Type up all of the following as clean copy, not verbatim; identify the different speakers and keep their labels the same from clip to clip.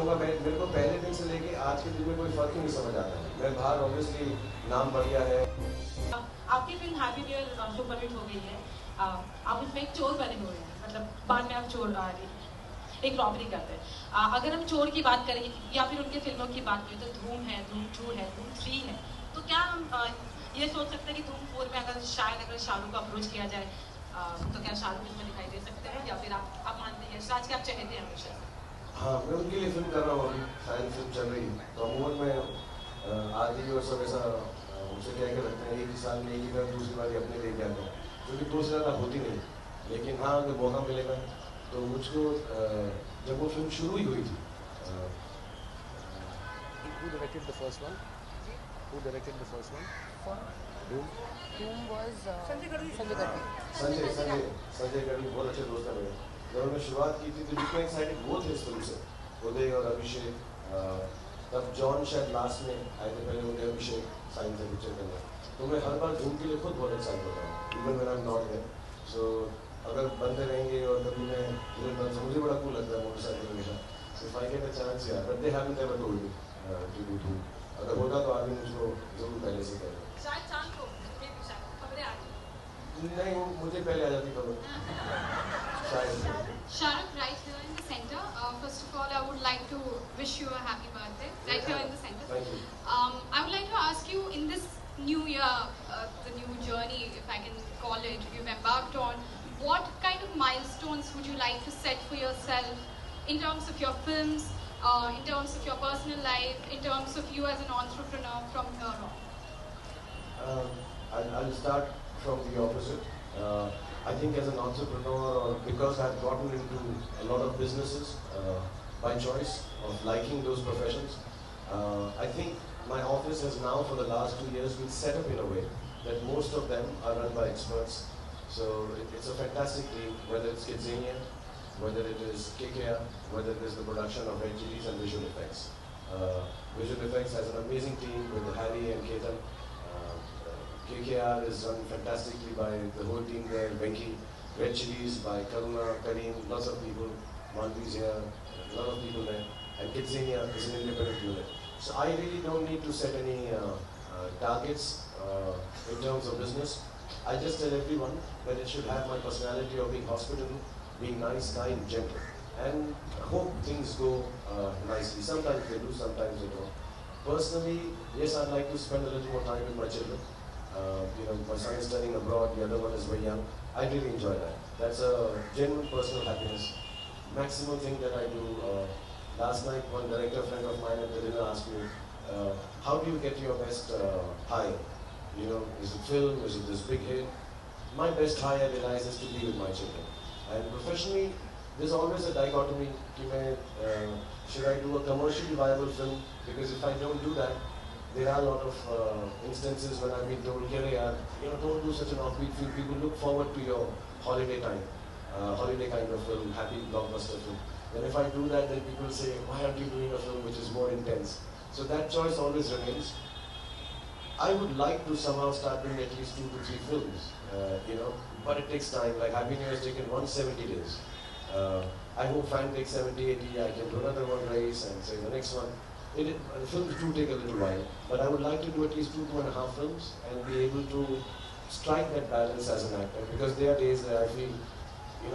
Speaker 1: होगा, मेरे को पहले दिन से लेके आज के दिन में कोई फर्क ही नहीं समझ आता है। मैं बाहर ऑब्वियसली नाम बढ़ गया है।
Speaker 2: आपकी film happy new year superhit हो गई है। आप इसमें एक चोर बने हुए हैं, मतलब बाद में आप चोर एक रॉबरी करते हैं। अगर हम चोर की बात करें या फिर उनके फिल्मों की बात करें तो धूम है, धूम 2 है, धूम 3 है। तो क्या हम ये सोच सकते हैं कि धूम 4 में अगर शाहरुख को अप्रोच किया जाए तो क्या शाहरुख इसमें दिखाई दे सकते हैं, या फिर आप मानते हैं यशराज के आप चाहते हैं हमेशा?
Speaker 1: हाँ, मैं उनके लिए फिल्म कर रहा हूँ, अभी फाइनल फिल्म चल रही है। तो अमूमन में आदि और सब ऐसा उनसे कह के रखते हैं एक ही साल में एक ही बार, दूसरी बार अपने लेके आता हूँ, क्योंकि 2 से ज़्यादा होती नहीं। लेकिन हाँ, अगर मौका मिलेगा तो मुझको जब वो फिल्म शुरू ही हुई थी।
Speaker 3: Who directed the first one? Who directed the first one? Doom.
Speaker 4: Doom was
Speaker 3: Sanjay Gadvi.
Speaker 1: Sanjay Gadhvi बहुत अच्छे दोस्त हैं मेरे। जब हमने शुरुआत की थी तो जितने एक्साइटेड वो थे इस फिल्म से, उदय और अभिषेक, तब जॉन शायद लास्ट में आए थे, पहले उदय अभिषेक साइन से पिक्चर करने। तो मैं हर बार धूम के लिए खुद बहुत एक्साइट होता हूँ, even when I am not there. So अगर बनते रहेंगे और कभी मैं मुझे बड़ा कूल लगता है मोटरसाइकिल हमेशा। So if I get a chance यार, but they haven't ever told me to do Dhoom. अगर होता तो आदमी मुझको जरूर पहले से कहेगा।
Speaker 2: शायद चांस हो, खबरें आ
Speaker 1: नहीं, मुझे पहले आ जाती खबर।
Speaker 4: Shahrukh, right here in the center. First of all, I would like to wish you a happy birthday. Right here in the center.
Speaker 1: Thank you.
Speaker 4: I would like to ask you, in this new year, the new journey, if I can call it, you've embarked on, what kind of milestones would you like to set for yourself in terms of your films, in terms of your personal life, in terms of you as an entrepreneur from here on?
Speaker 1: I'll start from the opposite. I think as an entrepreneur, or because I've gotten into a lot of businesses by choice of liking those professions, I think my office has now for the last 2 years been set up in a way that most of them are run by experts. So it's a fantastic team, whether it's Kidzania, whether it is KKR, whether it is the production of Red Chillies and Visual Effects. Visual Effects has an amazing team with Harry and Ketan. KKR is run fantastically by the whole team there, Venki. Red Chillies by Karuna, Kareem, lots of people. Manvi's here, a lot of people there. And Kidzania is an independent unit. So I really don't need to set any targets in terms of business. I just tell everyone that it should have my personality of being hospitable, being nice, kind, gentle. And hope things go nicely. Sometimes they do, sometimes they don't. Personally, yes, I'd like to spend a little more time with my children. My son is studying abroad, the other one is very young. I really enjoy that. That's a genuine personal happiness. Maximum thing that I do. Last night, one director friend of mine at the dinner asked me, how do you get your best high? Is it film? Is it this big hit? My best high, I realize, is to be with my children. And professionally, there's always a dichotomy. Should I do a commercially viable film? Because if I don't do that, there are a lot of instances when I've been told, don't do such an offbeat film. People look forward to your holiday time, holiday kind of film, happy blockbuster film. Then if I do that, then people say, why aren't you doing a film which is more intense? So that choice always remains. I would like to somehow start doing at least 2 to 3 films, but it takes time. Like Happy New Year has taken 170 days. I hope Fan takes 70, 80, I can do another one race and say the next one. The films do take a little while, but I would like to do at least 2.5 films and be able to strike that balance as an actor, because there are days that I feel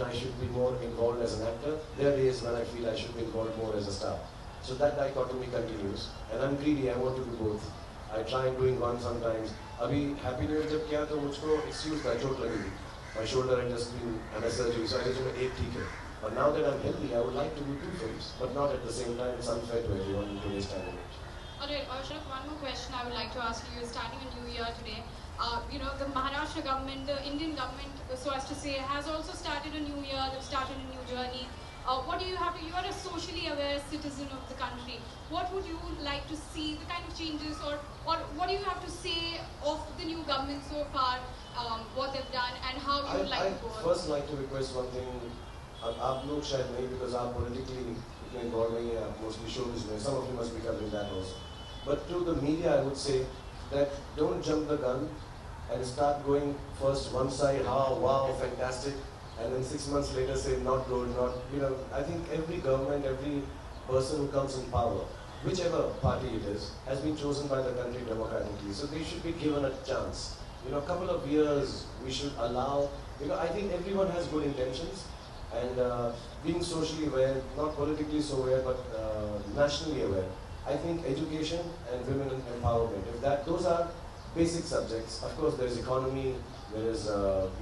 Speaker 1: I should be more involved as an actor. There are days when I feel I should be involved more as a star. So that dichotomy continues, and I'm greedy. I want to do both. I try doing one sometimes. Abhi Happy New Year जब किया तो मुझको excuse था, चोट लगी थी. My shoulder had just been under surgery, so I just went 8 ठीक है. But now that I'm healthy, I would like to do 2 films, but not at the same time. It's unfair to everyone in today's time and age.
Speaker 4: Alright, Shahrukh, one more question I would like to ask you. You're starting a new year today. The Maharashtra government, the Indian government, so as to say, has also started a new year. They've started a new journey. What do you have to? You are a socially aware citizen of the country. What would you like to see? The kind of changes, or what do you have to say of the new government so far? What they've done and how you would like to go?
Speaker 1: I first like to request one thing. आप लोग शायद नहीं, because आप politically इतने involved नहीं हैं, आप mostly showbiz में. Some of you must be covering that also. But to the media, I would say that don't jump the gun and start going first one side, wow, fantastic, and then 6 months later say not good, not. I think every government, every person who comes in power, whichever party it is, has been chosen by the country democratically. So they should be given a chance. You know, a couple of years we should allow, you know, I think everyone has good intentions, and being socially aware, not politically so aware, but nationally aware. I think education and women empowerment, if those are basic subjects. Of course, there is economy, there is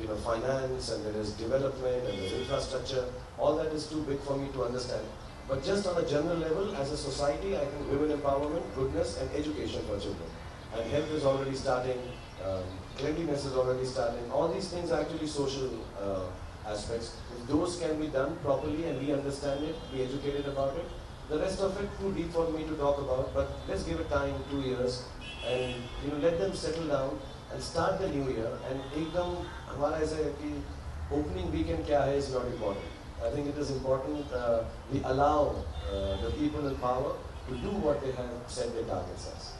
Speaker 1: you know, finance, and there is development, and there is infrastructure. All that is too big for me to understand. But just on a general level, as a society, I think women empowerment, goodness, and education for children. And health is already starting, cleanliness is already starting. All these things are actually social aspects. If those can be done properly and we understand it, be educated about it, the rest of it too deep for me to talk about, but let's give it time, 2 years, and you know, let them settle down and start the new year. And ekdam hamara aisa hai ki opening weekend kya hai is not important. I think it is important we allow the people in power to do what they have set their targets as.